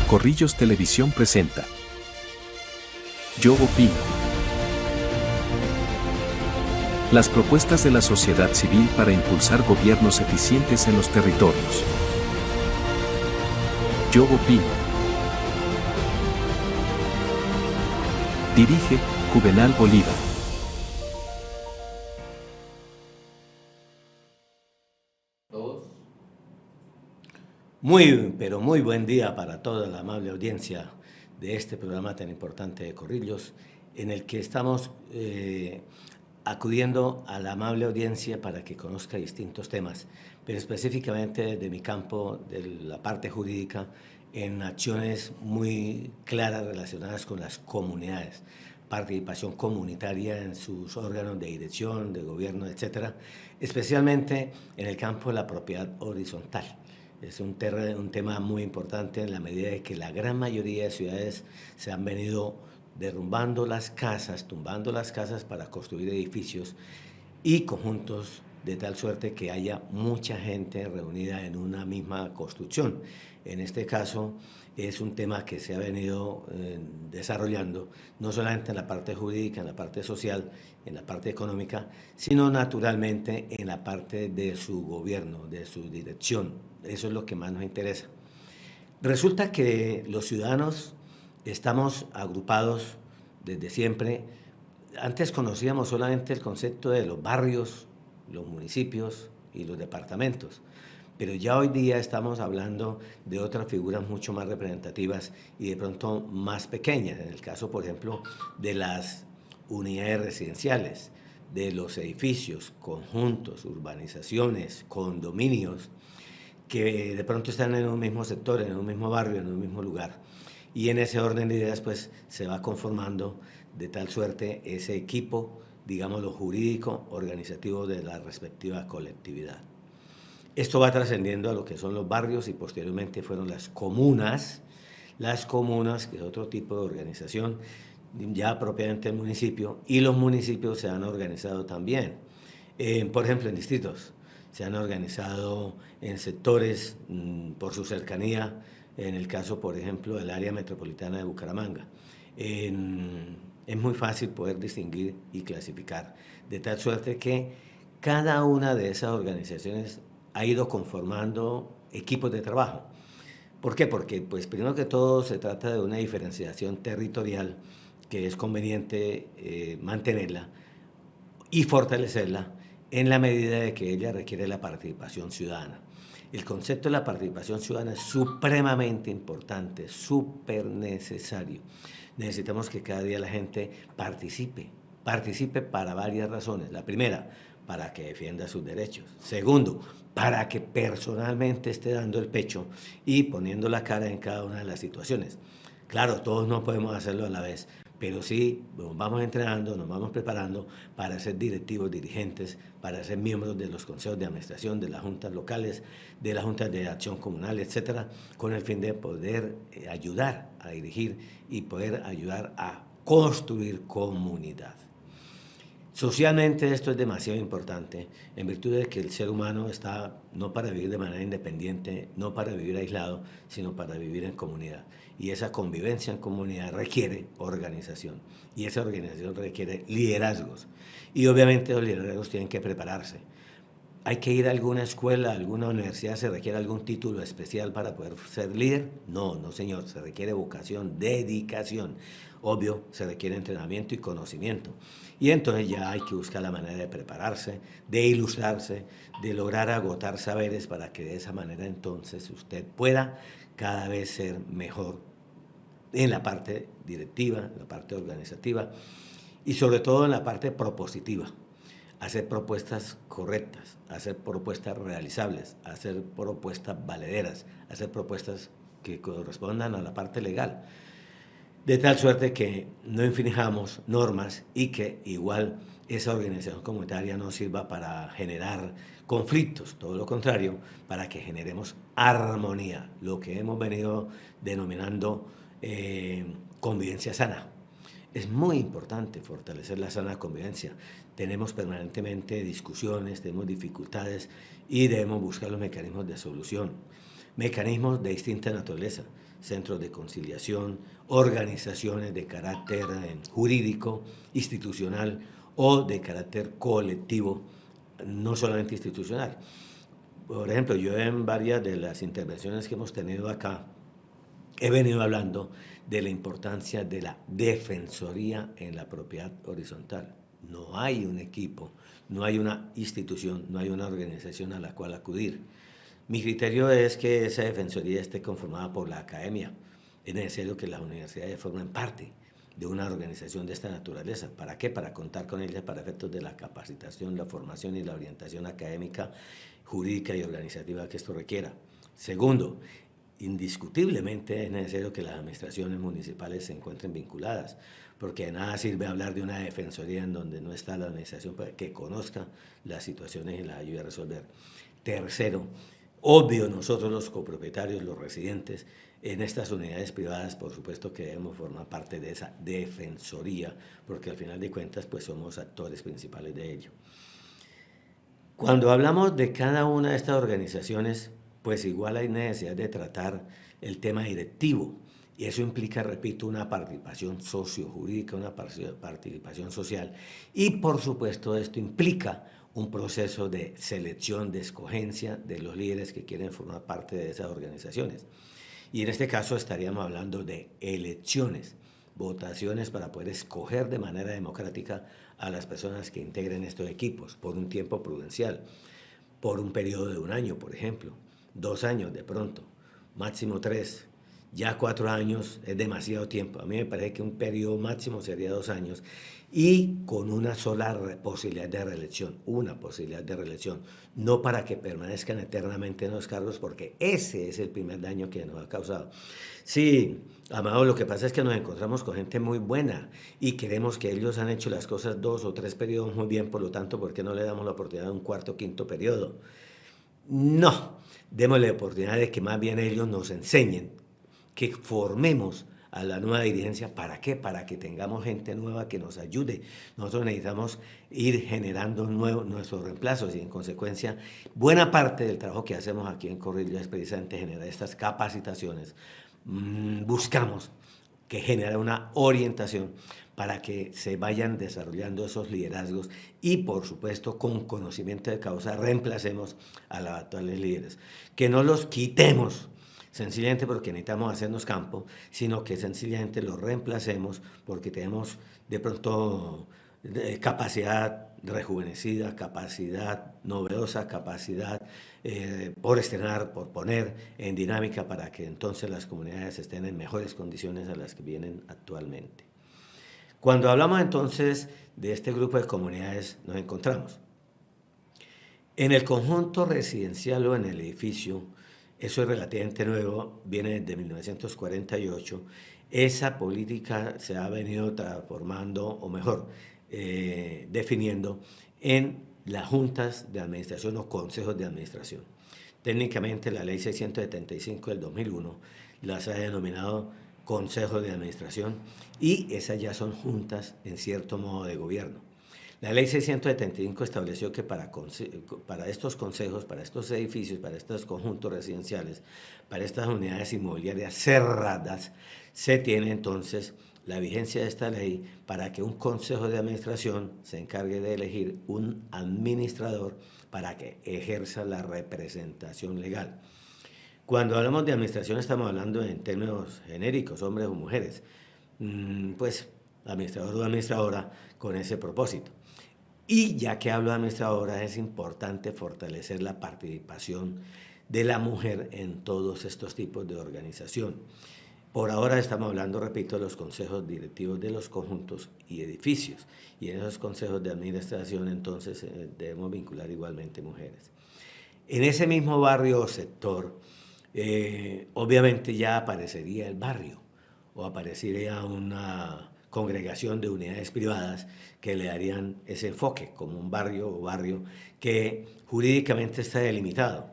Corrillos Televisión presenta Yo Opino. Las propuestas de la sociedad civil para impulsar gobiernos eficientes en los territorios. Yo Opino. Dirige Juvenal Bolívar. Pero muy buen día para toda la amable audiencia de este programa tan importante de Corrillos, en el que estamos acudiendo a la amable audiencia para que conozca distintos temas, pero específicamente de mi campo, de la parte jurídica, en acciones muy claras relacionadas con las comunidades, participación comunitaria en sus órganos de dirección, de gobierno, etcétera, especialmente en el campo de la propiedad horizontal. Es un tema muy importante en la medida de que la gran mayoría de ciudades se han venido derrumbando las casas, tumbando las casas para construir edificios y conjuntos de tal suerte que haya mucha gente reunida en una misma construcción. En este caso es un tema que se ha venido desarrollando no solamente en la parte jurídica, en la parte social, en la parte económica, sino naturalmente en la parte de su gobierno, de su dirección. Eso es lo que más nos interesa. Resulta que los ciudadanos estamos agrupados desde siempre. Antes conocíamos solamente el concepto de los barrios, los municipios y los departamentos, pero ya hoy día estamos hablando de otras figuras mucho más representativas y de pronto más pequeñas, en el caso, por ejemplo, de las unidades residenciales, de los edificios, conjuntos, urbanizaciones, condominios, que de pronto están en un mismo sector, en un mismo barrio, en un mismo lugar. Y en ese orden de ideas, pues, se va conformando de tal suerte ese equipo, digámoslo, jurídico, organizativo de la respectiva colectividad. Esto va trascendiendo a lo que son los barrios y posteriormente fueron las comunas, que es otro tipo de organización, ya propiamente el municipio, y los municipios se han organizado también, por ejemplo, en distritos. Se han organizado en sectores por su cercanía, en el caso, por ejemplo, del área metropolitana de Bucaramanga. Es muy fácil poder distinguir y clasificar, de tal suerte que cada una de esas organizaciones ha ido conformando equipos de trabajo. ¿Por qué? Porque, pues, primero que todo, se trata de una diferenciación territorial que es conveniente mantenerla y fortalecerla en la medida de que ella requiere la participación ciudadana. El concepto de la participación ciudadana es supremamente importante, súper necesario. Necesitamos que cada día la gente participe para varias razones. La primera, para que defienda sus derechos. Segundo, para que personalmente esté dando el pecho y poniendo la cara en cada una de las situaciones. Claro, todos no podemos hacerlo a la vez, pero sí nos vamos entrenando, nos vamos preparando para ser directivos, dirigentes, para ser miembros de los consejos de administración, de las juntas locales, de las juntas de acción comunal, etcétera, con el fin de poder ayudar a dirigir y poder ayudar a construir comunidad. Socialmente esto es demasiado importante, en virtud de que el ser humano está no para vivir de manera independiente, no para vivir aislado, sino para vivir en comunidad. Y esa convivencia en comunidad requiere organización, y esa organización requiere liderazgos. Y obviamente los liderazgos tienen que prepararse. ¿Hay que ir a alguna escuela, a alguna universidad? ¿Se requiere algún título especial para poder ser líder? No, no señor, se requiere vocación, dedicación. Obvio, se requiere entrenamiento y conocimiento. Y entonces ya hay que buscar la manera de prepararse, de ilustrarse, de lograr agotar saberes para que de esa manera entonces usted pueda cada vez ser mejor en la parte directiva, en la parte organizativa y sobre todo en la parte propositiva. Hacer propuestas correctas, hacer propuestas realizables, hacer propuestas valederas, hacer propuestas que correspondan a la parte legal, de tal suerte que no infringamos normas y que igual esa organización comunitaria no sirva para generar conflictos, todo lo contrario, para que generemos armonía, lo que hemos venido denominando convivencia sana. Es muy importante fortalecer la sana convivencia. Tenemos permanentemente discusiones, tenemos dificultades y debemos buscar los mecanismos de solución. mecanismos de distinta naturaleza, centros de conciliación, organizaciones de carácter jurídico, institucional o de carácter colectivo, no solamente institucional. Por ejemplo, yo en varias de las intervenciones que hemos tenido acá, he venido hablando de la importancia de la defensoría en la propiedad horizontal. No hay un equipo, no hay una institución, no hay una organización a la cual acudir. Mi criterio es que esa defensoría esté conformada por la academia. Es necesario que las universidades formen parte de una organización de esta naturaleza. ¿Para qué? Para contar con ella para efectos de la capacitación, la formación y la orientación académica, jurídica y organizativa que esto requiera. Segundo, indiscutiblemente es necesario que las administraciones municipales se encuentren vinculadas, porque de nada sirve hablar de una defensoría en donde no está la administración para que conozca las situaciones y las ayude a resolver. Tercero, obvio, nosotros los copropietarios, los residentes en estas unidades privadas, por supuesto que debemos formar parte de esa defensoría, porque al final de cuentas pues somos actores principales de ello. Cuando hablamos de cada una de estas organizaciones, pues igual hay necesidad de tratar el tema directivo, y eso implica, repito, una participación sociojurídica, una participación social, y por supuesto esto implica un proceso de selección, de escogencia de los líderes que quieren formar parte de esas organizaciones. Y en este caso estaríamos hablando de elecciones, votaciones para poder escoger de manera democrática a las personas que integren estos equipos por un tiempo prudencial, por un periodo de 1 año, por ejemplo, 2 años de pronto, máximo 3. Ya 4 años es demasiado tiempo. A mí me parece que un periodo máximo sería 2 años y con una sola posibilidad de reelección, una posibilidad de reelección, no para que permanezcan eternamente en los cargos, porque ese es el primer daño que nos ha causado. Sí, Amado, lo que pasa es que nos encontramos con gente muy buena y queremos que ellos han hecho las cosas 2 o 3 periodos muy bien, por lo tanto, ¿por qué no le damos la oportunidad de un 4º o 5º periodo? No, démosle la oportunidad de que más bien ellos nos enseñen, que formemos a la nueva dirigencia. ¿Para qué? Para que tengamos gente nueva que nos ayude. Nosotros necesitamos ir generando nuestros reemplazos y en consecuencia buena parte del trabajo que hacemos aquí en Corrillo es precisamente generar estas capacitaciones. Buscamos que genere una orientación para que se vayan desarrollando esos liderazgos y, por supuesto, con conocimiento de causa, reemplacemos a los actuales líderes. Que no los quitemos sencillamente porque necesitamos hacernos campo, sino que sencillamente los reemplacemos porque tenemos de pronto capacidad rejuvenecida, capacidad novedosa, capacidad por estrenar, por poner en dinámica para que entonces las comunidades estén en mejores condiciones a las que vienen actualmente. Cuando hablamos entonces de este grupo de comunidades, nos encontramos en el conjunto residencial o en el edificio. Eso es relativamente nuevo, viene desde 1948. Esa política se ha venido transformando, o mejor, definiendo en las juntas de administración o consejos de administración. Técnicamente, la ley 675 del 2001 las ha denominado consejos de administración y esas ya son juntas en cierto modo de gobierno. La ley 675 estableció que para estos consejos, para estos edificios, para estos conjuntos residenciales, para estas unidades inmobiliarias cerradas, se tiene entonces la vigencia de esta ley para que un consejo de administración se encargue de elegir un administrador para que ejerza la representación legal. Cuando hablamos de administración estamos hablando en términos genéricos, hombres o mujeres, pues administrador o administradora con ese propósito. Y ya que hablo de administradora, es importante fortalecer la participación de la mujer en todos estos tipos de organización. Por ahora estamos hablando, repito, de los consejos directivos de los conjuntos y edificios. Y en esos consejos de administración, entonces, debemos vincular igualmente mujeres. En ese mismo barrio o sector, obviamente ya aparecería el barrio o aparecería una congregación de unidades privadas que le darían ese enfoque como un barrio o barrio que jurídicamente está delimitado.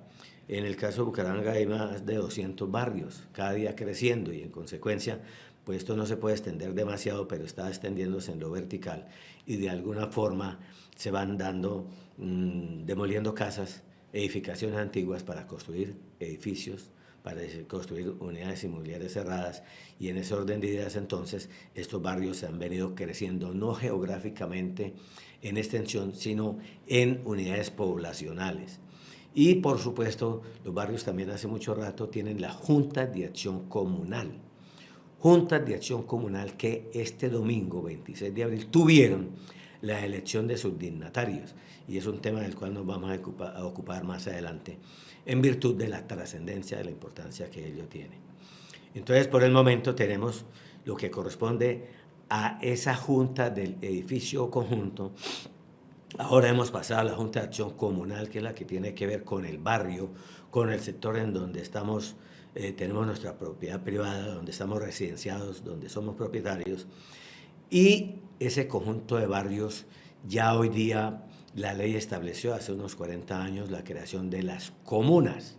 En el caso de Bucaramanga hay más de 200 barrios, cada día creciendo y en consecuencia, pues esto no se puede extender demasiado, pero está extendiéndose en lo vertical y de alguna forma se van demoliendo casas, edificaciones antiguas para construir edificios para construir unidades inmobiliarias cerradas, y en ese orden de ideas entonces estos barrios se han venido creciendo no geográficamente en extensión, sino en unidades poblacionales. Y por supuesto los barrios también hace mucho rato tienen la Junta de Acción Comunal. Juntas de Acción Comunal que este domingo 26 de abril tuvieron la elección de sus dignatarios, y es un tema del cual nos vamos a ocupar más adelante, en virtud de la trascendencia, de la importancia que ello tiene. Entonces, por el momento tenemos lo que corresponde a esa junta del edificio conjunto. Ahora hemos pasado a la Junta de Acción Comunal, que es la que tiene que ver con el barrio, con el sector en donde estamos, tenemos nuestra propiedad privada, donde estamos residenciados, donde somos propietarios, y ese conjunto de barrios ya hoy día la ley estableció hace unos 40 años la creación de las comunas.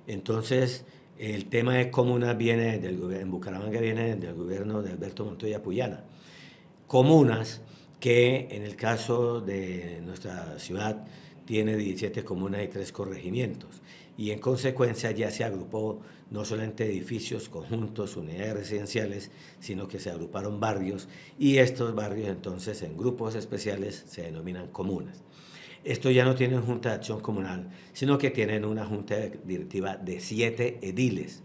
Entonces, el tema de comunas viene en Bucaramanga viene del gobierno de Alberto Montoya Puyana. Comunas que en el caso de nuestra ciudad tiene 17 comunas y 3 corregimientos. Y en consecuencia ya se agrupó no solamente edificios, conjuntos, unidades residenciales, sino que se agruparon barrios, y estos barrios entonces en grupos especiales se denominan comunas. Estos ya no tienen junta de acción comunal, sino que tienen una junta directiva de 7 ediles,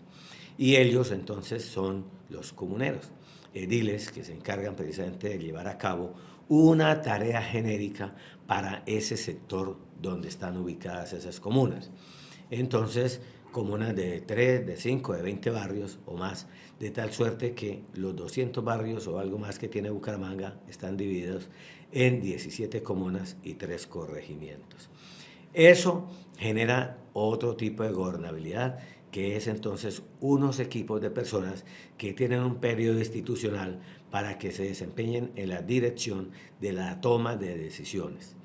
y ellos entonces son los comuneros, ediles que se encargan precisamente de llevar a cabo una tarea genérica para ese sector donde están ubicadas esas comunas. Entonces, comunas de 3, de 5, de 20 barrios o más, de tal suerte que los 200 barrios o algo más que tiene Bucaramanga están divididos en 17 comunas y 3 corregimientos. Eso genera otro tipo de gobernabilidad, que es entonces unos equipos de personas que tienen un periodo institucional para que se desempeñen en la dirección de la toma de decisiones.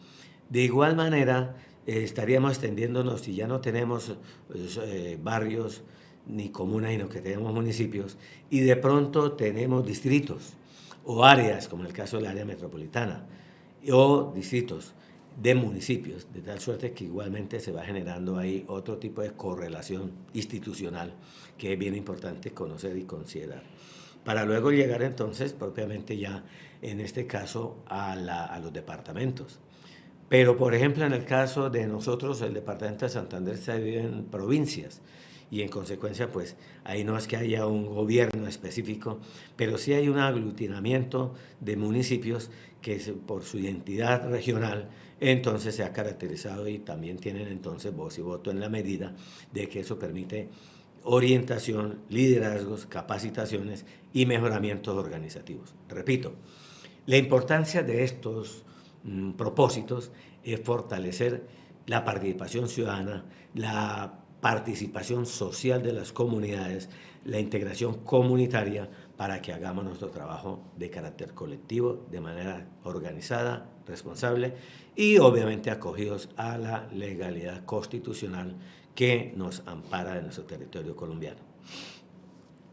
De igual manera, estaríamos extendiéndonos, si ya no tenemos barrios ni comunas, sino que tenemos municipios, y de pronto tenemos distritos o áreas, como el caso del área metropolitana, o distritos de municipios, de tal suerte que igualmente se va generando ahí otro tipo de correlación institucional que es bien importante conocer y considerar, para luego llegar entonces propiamente ya, en este caso, a los departamentos. Pero, por ejemplo, en el caso de nosotros, el departamento de Santander se divide en provincias, y en consecuencia, pues, ahí no es que haya un gobierno específico, pero sí hay un aglutinamiento de municipios que por su identidad regional, entonces se ha caracterizado y también tienen entonces voz y voto, en la medida de que eso permite orientación, liderazgos, capacitaciones y mejoramientos organizativos. Repito, la importancia de estos propósitos es fortalecer la participación ciudadana, la participación social de las comunidades, la integración comunitaria, para que hagamos nuestro trabajo de carácter colectivo, de manera organizada, responsable y obviamente acogidos a la legalidad constitucional que nos ampara en nuestro territorio colombiano.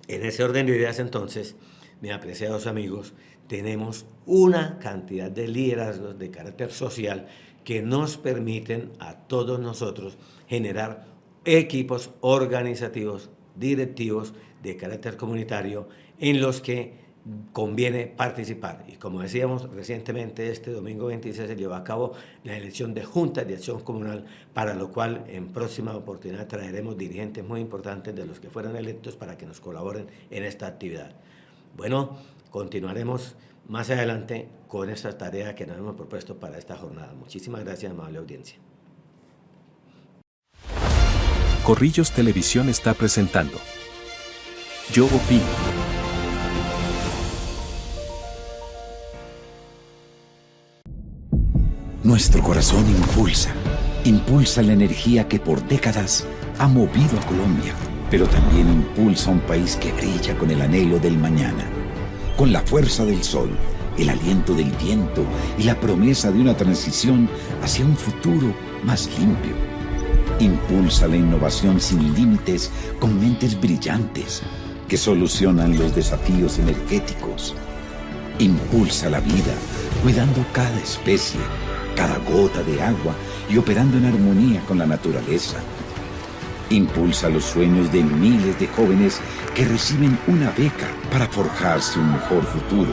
En ese orden de ideas, entonces, mis apreciados amigos, tenemos una cantidad de liderazgos de carácter social que nos permiten a todos nosotros generar equipos organizativos, directivos, de carácter comunitario, en los que conviene participar. Y como decíamos recientemente, este domingo 26 se llevó a cabo la elección de juntas de acción comunal, para lo cual en próxima oportunidad traeremos dirigentes muy importantes de los que fueron electos para que nos colaboren en esta actividad. Bueno, continuaremos más adelante con esta tarea que nos hemos propuesto para esta jornada. Muchísimas gracias, amable audiencia. Corrillos Televisión está presentando Yo Opino. Nuestro corazón impulsa la energía que por décadas ha movido a Colombia, pero también impulsa a un país que brilla con el anhelo del mañana, con la fuerza del sol, el aliento del viento y la promesa de una transición hacia un futuro más limpio. Impulsa la innovación sin límites con mentes brillantes que solucionan los desafíos energéticos. Impulsa la vida cuidando cada especie, cada gota de agua y operando en armonía con la naturaleza. Impulsa los sueños de miles de jóvenes que reciben una beca para forjarse un mejor futuro.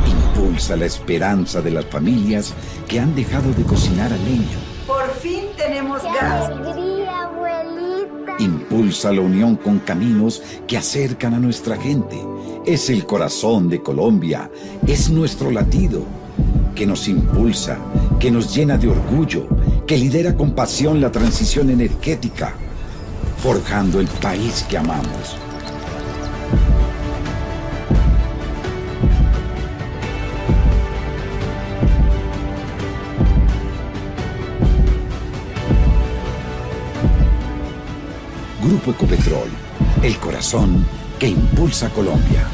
Impulsa la esperanza de las familias que han dejado de cocinar a leña. Por fin tenemos gas. ¡Alegría, abuelita! Impulsa la unión con caminos que acercan a nuestra gente. Es el corazón de Colombia, es nuestro latido, que nos impulsa, que nos llena de orgullo, que lidera con pasión la transición energética, forjando el país que amamos. Grupo Ecopetrol, el corazón que impulsa Colombia.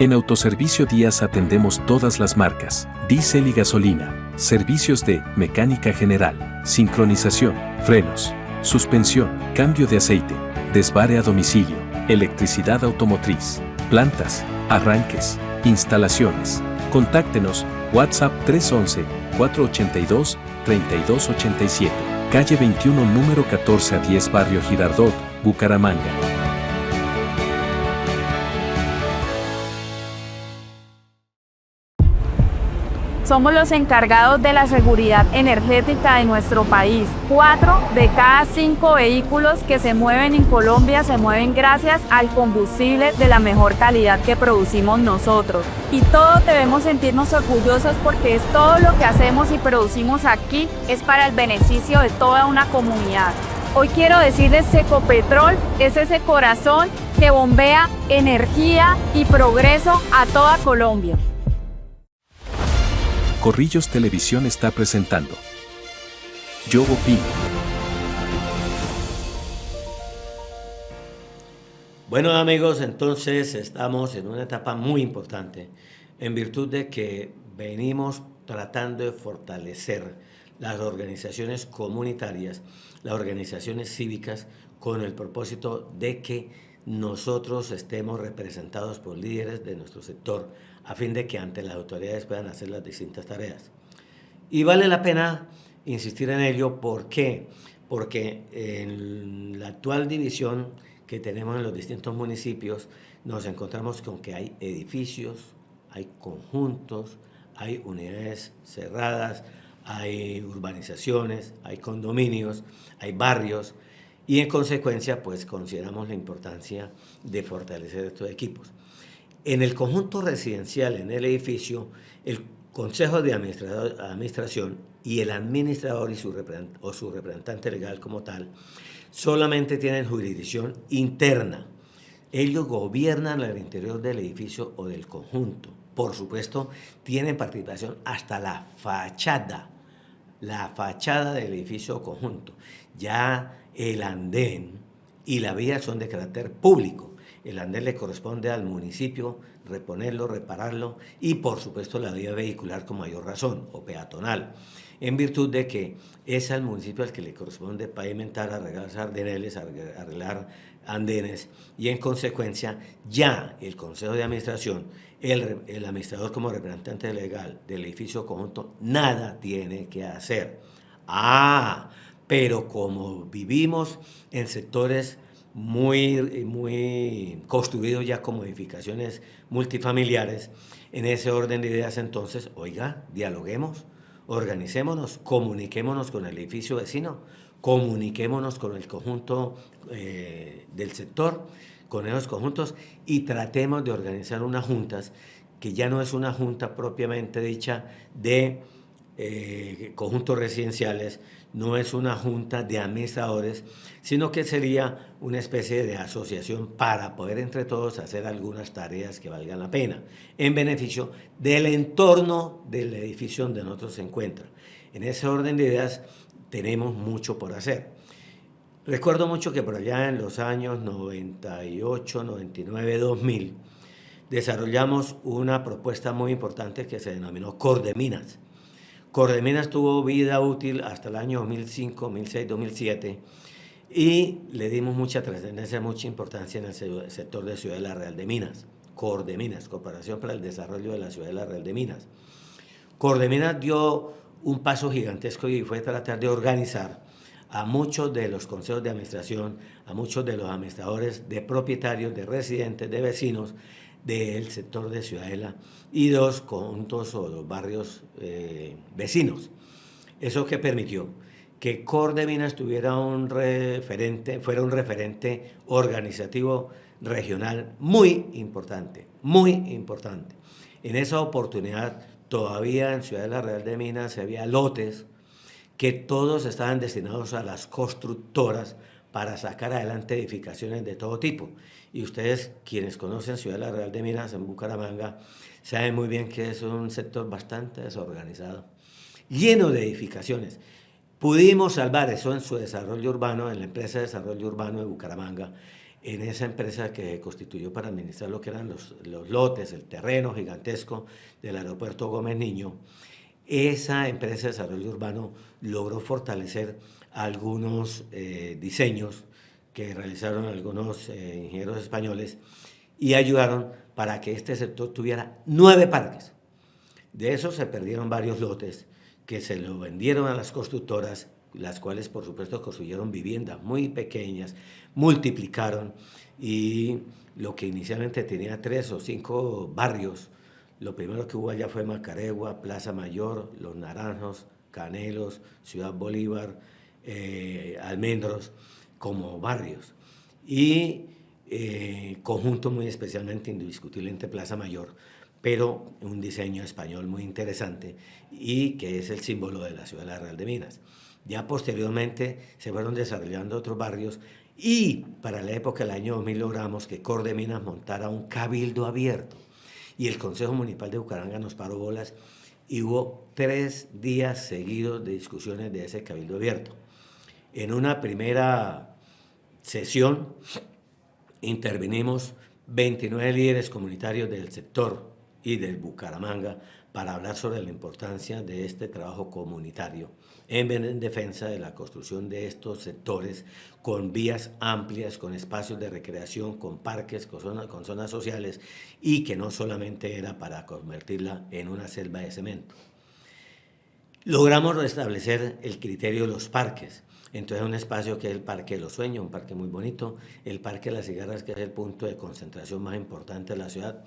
En Autoservicio Díaz atendemos todas las marcas, diésel y gasolina, servicios de mecánica general, sincronización, frenos, suspensión, cambio de aceite, desvare a domicilio, electricidad automotriz, plantas, arranques, instalaciones. Contáctenos WhatsApp 311-482-3287, calle 21, número 14 a 10, Barrio Girardot, Bucaramanga. Somos los encargados de la seguridad energética de nuestro país. 4 de cada 5 vehículos que se mueven en Colombia se mueven gracias al combustible de la mejor calidad que producimos nosotros. Y todos debemos sentirnos orgullosos porque es todo lo que hacemos y producimos aquí es para el beneficio de toda una comunidad. Hoy quiero decirles que Ecopetrol es ese corazón que bombea energía y progreso a toda Colombia. Corrillos Televisión está presentando Yo Opino. Bueno, amigos, entonces estamos en una etapa muy importante en virtud de que venimos tratando de fortalecer las organizaciones comunitarias, las organizaciones cívicas, con el propósito de que nosotros estemos representados por líderes de nuestro sector, a fin de que ante las autoridades puedan hacer las distintas tareas. Y vale la pena insistir en ello. ¿Por qué? Porque en la actual división que tenemos en los distintos municipios, nos encontramos con que hay edificios, hay conjuntos, hay unidades cerradas, hay urbanizaciones, hay condominios, hay barrios, y en consecuencia pues consideramos la importancia de fortalecer estos equipos. En el conjunto residencial, en el edificio, el Consejo de Administración y el administrador y su representante legal como tal solamente tienen jurisdicción interna. Ellos gobiernan al interior del edificio o del conjunto. Por supuesto, tienen participación hasta la fachada del edificio o conjunto. Ya el andén y la vía son de carácter público. El andén le corresponde al municipio reponerlo, repararlo, y por supuesto la vía vehicular con mayor razón, o peatonal, en virtud de que es al municipio al que le corresponde pavimentar, arreglar ardeneles, arreglar andenes, y en consecuencia ya el Consejo de Administración, el administrador como representante legal del edificio conjunto, nada tiene que hacer. Pero como vivimos en sectores muy construidos ya como edificaciones multifamiliares, en ese orden de ideas entonces, oiga, dialoguemos, organicémonos, comuniquémonos con el edificio vecino, comuniquémonos con el conjunto del sector, con esos conjuntos, y tratemos de organizar unas juntas, que ya no es una junta propiamente dicha de conjuntos residenciales, no es una junta de administradores, sino que sería una especie de asociación para poder entre todos hacer algunas tareas que valgan la pena, en beneficio del entorno del edificio donde nosotros se encuentra. En ese orden de ideas tenemos mucho por hacer. Recuerdo mucho que por allá en los años 98, 99, 2000, desarrollamos una propuesta muy importante que se denominó Cordeminas. Cordeminas tuvo vida útil hasta el año 2005, 2006, 2007, y le dimos mucha trascendencia, mucha importancia en el sector de Ciudadela Real de Minas. Cordeminas, Corporación para el Desarrollo de la Ciudadela Real de Minas. Cordeminas dio un paso gigantesco y fue tratar de organizar a muchos de los consejos de administración, a muchos de los administradores, de propietarios, de residentes, de vecinos del sector de Ciudadela y dos conjuntos o los barrios vecinos. Eso que permitió que Cordeminas tuviera fuera un referente organizativo regional muy importante, muy importante. En esa oportunidad todavía en Ciudadela Real de Minas había lotes que todos estaban destinados a las constructoras para sacar adelante edificaciones de todo tipo. Y ustedes, quienes conocen Ciudadela Real de Minas en Bucaramanga, saben muy bien que es un sector bastante desorganizado, lleno de edificaciones. Pudimos salvar eso en su desarrollo urbano, en la empresa de desarrollo urbano de Bucaramanga, en esa empresa que constituyó para administrar lo que eran los lotes, el terreno gigantesco del aeropuerto Gómez Niño. Esa empresa de desarrollo urbano logró fortalecer algunos diseños que realizaron algunos ingenieros españoles y ayudaron para que este sector tuviera 9 parques. De esos se perdieron varios lotes que se lo vendieron a las constructoras, las cuales por supuesto construyeron viviendas muy pequeñas, multiplicaron y lo que inicialmente tenía 3 o 5 barrios, lo primero que hubo allá fue Macaregua, Plaza Mayor, Los Naranjos, Canelos, Ciudad Bolívar, Almendros, como barrios. Y conjunto muy especialmente indiscutiblemente Plaza Mayor, pero un diseño español muy interesante y que es el símbolo de la ciudad de la Real de Minas. Ya posteriormente se fueron desarrollando otros barrios y para la época del año 2000 logramos que Cordeminas montara un cabildo abierto y el Consejo Municipal de Bucaramanga nos paró bolas y hubo 3 días seguidos de discusiones de ese cabildo abierto. En una primera sesión intervinimos 29 líderes comunitarios del sector y del Bucaramanga para hablar sobre la importancia de este trabajo comunitario en defensa de la construcción de estos sectores con vías amplias, con espacios de recreación, con parques, con zonas sociales y que no solamente era para convertirla en una selva de cemento. Logramos restablecer el criterio de los parques. Entonces un espacio que es el Parque de los Sueños, un parque muy bonito, el Parque de las Cigarras, que es el punto de concentración más importante de la ciudad,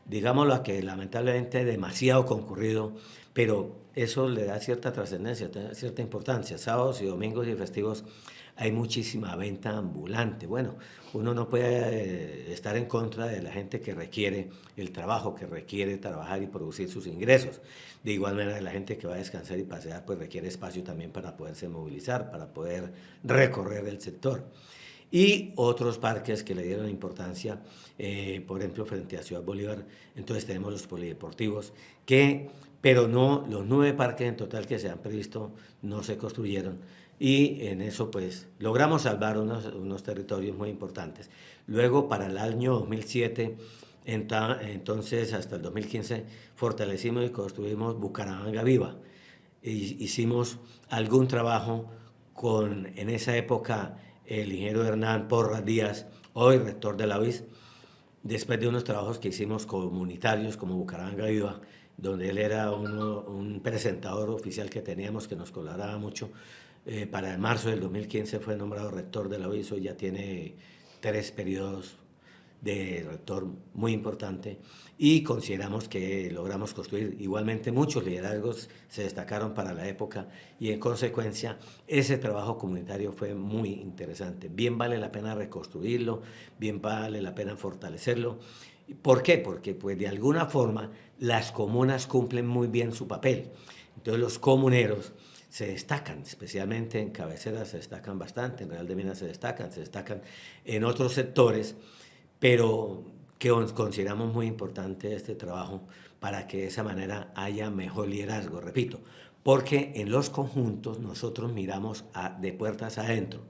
digámoslo a que lamentablemente es demasiado concurrido, pero eso le da cierta trascendencia, cierta importancia. Sábados y domingos y festivos hay muchísima venta ambulante. Bueno, uno no puede estar en contra de la gente que requiere el trabajo, que requiere trabajar y producir sus ingresos. De igual manera, la gente que va a descansar y pasear, pues requiere espacio también para poderse movilizar, para poder recorrer el sector. Y otros parques que le dieron importancia, por ejemplo, frente a Ciudad Bolívar, entonces tenemos los polideportivos, pero no, los 9 parques en total que se han previsto no se construyeron, y en eso pues logramos salvar unos territorios muy importantes. Luego para el año 2007, entonces hasta el 2015, fortalecimos y construimos Bucaramanga Viva. Hicimos algún trabajo con, en esa época, el ingeniero Hernán Porras Díaz, hoy rector de la UIS, después de unos trabajos que hicimos comunitarios como Bucaramanga Viva, donde él era un presentador oficial que teníamos que nos colaboraba mucho. Para el marzo del 2015 fue nombrado rector de la UIS, hoy ya tiene 3 periodos de rector muy importante y consideramos que logramos construir igualmente muchos liderazgos, se destacaron para la época y en consecuencia ese trabajo comunitario fue muy interesante. Bien vale la pena reconstruirlo, bien vale la pena fortalecerlo. ¿Por qué? Porque pues de alguna forma las comunas cumplen muy bien su papel. Entonces los comuneros se destacan, especialmente en Cabecera se destacan bastante, en Real de Minas se destacan en otros sectores, pero que consideramos muy importante este trabajo para que de esa manera haya mejor liderazgo, repito, porque en los conjuntos nosotros miramos de puertas adentro,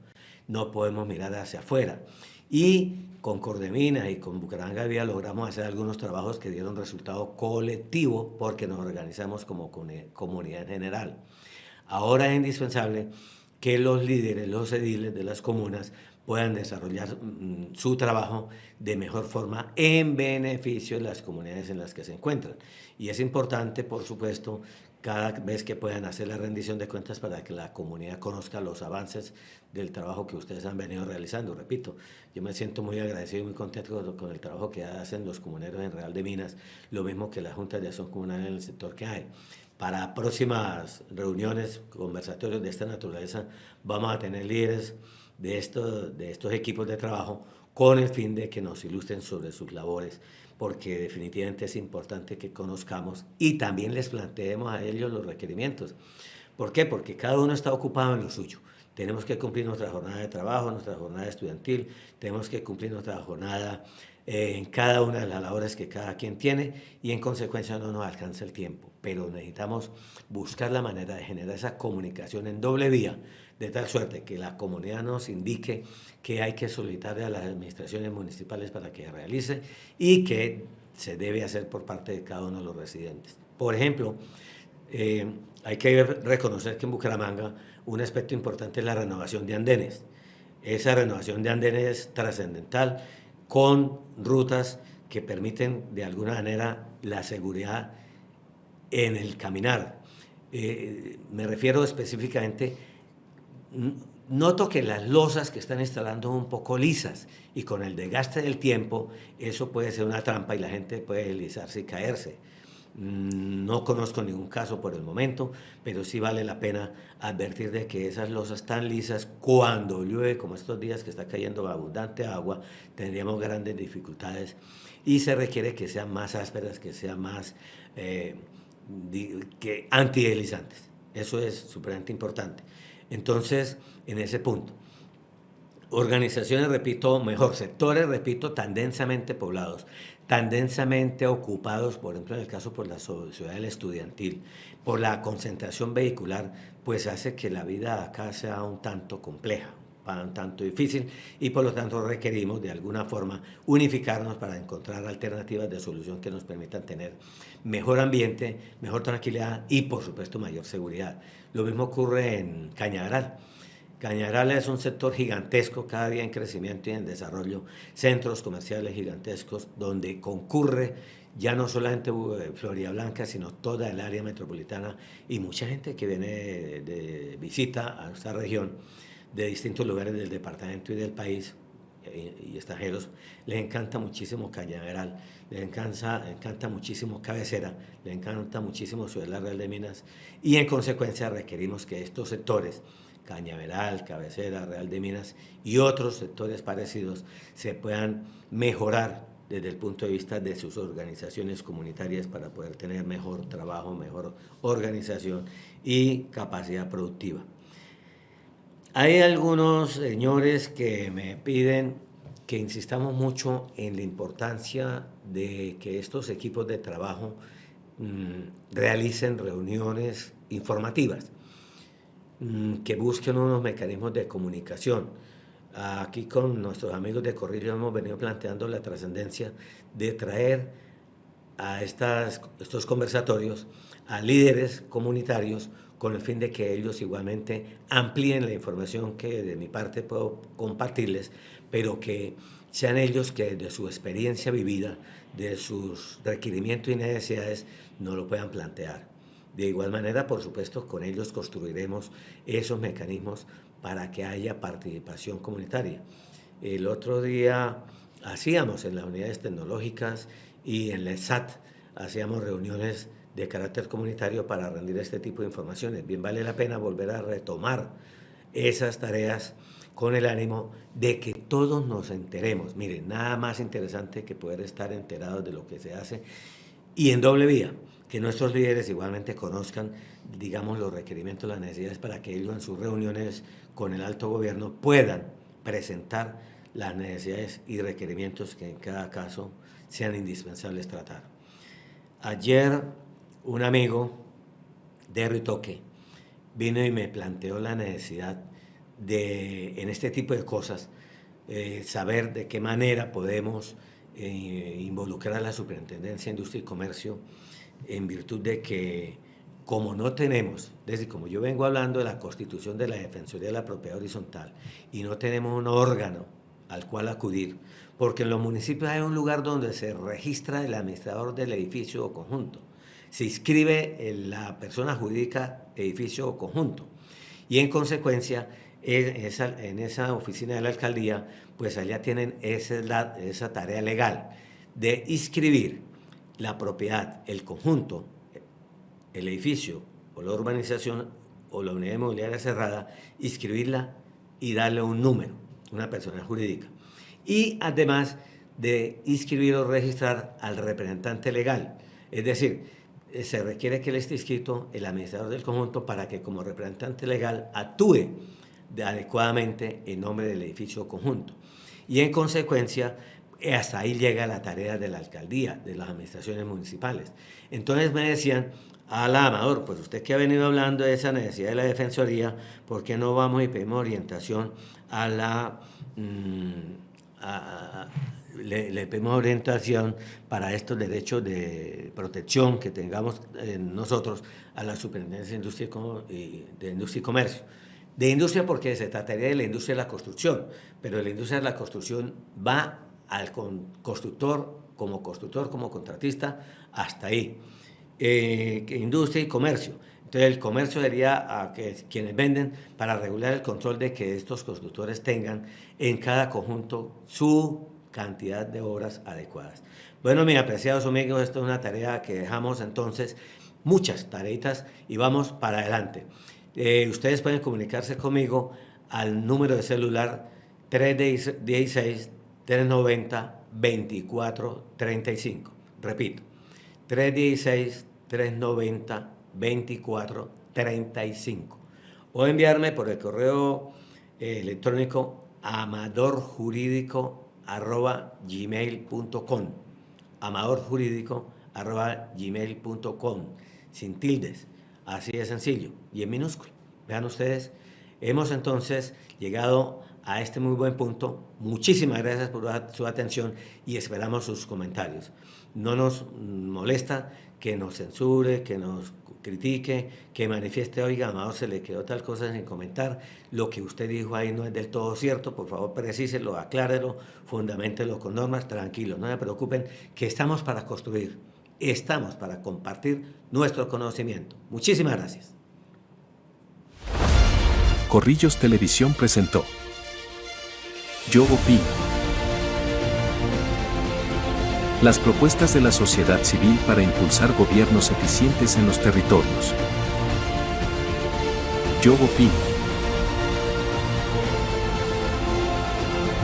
no podemos mirar hacia afuera. Y con Cordeminas y con Bucaramanga Viva logramos hacer algunos trabajos que dieron resultado colectivo porque nos organizamos como comunidad en general. Ahora es indispensable que los líderes, los ediles de las comunas puedan desarrollar su trabajo de mejor forma en beneficio de las comunidades en las que se encuentran. Y es importante, por supuesto, cada vez que puedan hacer la rendición de cuentas para que la comunidad conozca los avances del trabajo que ustedes han venido realizando. Repito, yo me siento muy agradecido y muy contento con el trabajo que hacen los comuneros en Real de Minas, lo mismo que las juntas de acción comunal en el sector que hay. Para próximas reuniones, conversatorios de esta naturaleza, vamos a tener líderes de estos equipos de trabajo con el fin de que nos ilustren sobre sus labores, porque definitivamente es importante que conozcamos y también les planteemos a ellos los requerimientos. ¿Por qué? Porque cada uno está ocupado en lo suyo. Tenemos que cumplir nuestra jornada de trabajo, nuestra jornada estudiantil, tenemos que cumplir nuestra jornada en cada una de las labores que cada quien tiene y en consecuencia no nos alcanza el tiempo. Pero necesitamos buscar la manera de generar esa comunicación en doble vía, de tal suerte que la comunidad nos indique que hay que solicitarle a las administraciones municipales para que realice y que se debe hacer por parte de cada uno de los residentes. Por ejemplo, hay que reconocer que en Bucaramanga un aspecto importante es la renovación de andenes. Esa renovación de andenes es trascendental con rutas que permiten de alguna manera la seguridad en el caminar. Me refiero específicamente, noto que las losas que están instalando son un poco lisas y con el desgaste del tiempo eso puede ser una trampa y la gente puede deslizarse y caerse. No conozco ningún caso por el momento, pero sí vale la pena advertir de que esas losas tan lisas, cuando llueve, como estos días que está cayendo abundante agua, tendríamos grandes dificultades y se requiere que sean más ásperas, que sean más antideslizantes. Eso es supremamente importante. Entonces, en ese punto, organizaciones, repito, mejor, sectores, repito, tan densamente poblados, tan densamente ocupados, por ejemplo, en el caso por la sociedad estudiantil, por la concentración vehicular, pues hace que la vida acá sea un tanto compleja, un tanto difícil, y por lo tanto requerimos de alguna forma unificarnos para encontrar alternativas de solución que nos permitan tener mejor ambiente, mejor tranquilidad y, por supuesto, mayor seguridad. Lo mismo ocurre en Cañaveral. Cañaveral es un sector gigantesco, cada día en crecimiento y en desarrollo, centros comerciales gigantescos donde concurre ya no solamente Floridablanca, sino toda el área metropolitana y mucha gente que viene de visita a esta región de distintos lugares del departamento y del país y extranjeros. Les encanta muchísimo Cañaveral, les encanta muchísimo Cabecera, les encanta muchísimo Ciudad Real de Minas y en consecuencia requerimos que estos sectores, Cañaveral, Cabecera, Real de Minas y otros sectores parecidos se puedan mejorar desde el punto de vista de sus organizaciones comunitarias para poder tener mejor trabajo, mejor organización y capacidad productiva. Hay algunos señores que me piden que insistamos mucho en la importancia de que estos equipos de trabajo realicen reuniones informativas, que busquen unos mecanismos de comunicación. Aquí con nuestros amigos de Corrillo hemos venido planteando la trascendencia de traer a estos conversatorios a líderes comunitarios con el fin de que ellos igualmente amplíen la información que de mi parte puedo compartirles, pero que sean ellos que de su experiencia vivida, de sus requerimientos y necesidades, nos lo puedan plantear. De igual manera, por supuesto, con ellos construiremos esos mecanismos para que haya participación comunitaria. El otro día hacíamos en las unidades tecnológicas y en la SAT, hacíamos reuniones de carácter comunitario para rendir este tipo de informaciones. Bien vale la pena volver a retomar esas tareas con el ánimo de que todos nos enteremos. Miren, nada más interesante que poder estar enterados de lo que se hace y en doble vía, que nuestros líderes igualmente conozcan, digamos, los requerimientos, las necesidades para que ellos en sus reuniones con el alto gobierno puedan presentar las necesidades y requerimientos que en cada caso sean indispensables tratar. Ayer un amigo de Ritoque vino y me planteó la necesidad de, en este tipo de cosas, saber de qué manera podemos involucrar a la Superintendencia de Industria y Comercio en virtud de que, como no tenemos, desde como yo vengo hablando de la Constitución de la Defensoría de la Propiedad Horizontal y no tenemos un órgano al cual acudir, porque en los municipios hay un lugar donde se registra el administrador del edificio o conjunto. se inscribe la persona jurídica edificio o conjunto. Y en consecuencia, en esa oficina de la alcaldía, pues allá tienen esa tarea legal de inscribir la propiedad, el conjunto, el edificio o la urbanización o la unidad inmobiliaria cerrada, inscribirla y darle un número, una persona jurídica. Y además de inscribir o registrar al representante legal, es decir, se requiere que él esté inscrito el administrador del conjunto para que como representante legal actúe adecuadamente en nombre del edificio conjunto. Y en consecuencia, hasta ahí llega la tarea de la alcaldía, de las administraciones municipales. Entonces me decían, ala Amador, pues usted que ha venido hablando de esa necesidad de la defensoría, ¿por qué no vamos y pedimos orientación a la... le pedimos orientación para estos derechos de protección que tengamos nosotros a la Superintendencia de Industria y Comercio? De industria porque se trataría de la industria de la construcción, pero la industria de la construcción va al constructor, como contratista, hasta ahí. Industria y comercio. Entonces el comercio sería a quienes venden para regular el control de que estos constructores tengan en cada conjunto su cantidad de obras adecuadas. Bueno, mis apreciados amigos, esto es una tarea que dejamos entonces, muchas tareitas y vamos para adelante. Ustedes pueden comunicarse conmigo al número de celular 316-390-2435. Repito, 316-390-2435. O enviarme por el correo electrónico amadorjurídico@gmail.com. amadorjurídico@gmail.com, sin tildes. Así de sencillo y en minúsculo. Vean ustedes, hemos entonces llegado a este muy buen punto. Muchísimas gracias por su atención y esperamos sus comentarios. No nos molesta que nos censure, que nos critique, que manifieste, oiga, Amador, se le quedó tal cosa sin comentar, lo que usted dijo ahí no es del todo cierto, por favor precíselo, aclárelo, fundamentelo con normas, tranquilo, no se preocupen, que estamos para construir. Estamos para compartir nuestro conocimiento. Muchísimas gracias. Corrillos Televisión presentó Yo Opino. Las propuestas de la sociedad civil para impulsar gobiernos eficientes en los territorios. Yo Opino.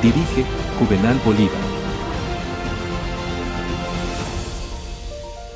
Dirige Juvenal Bolívar.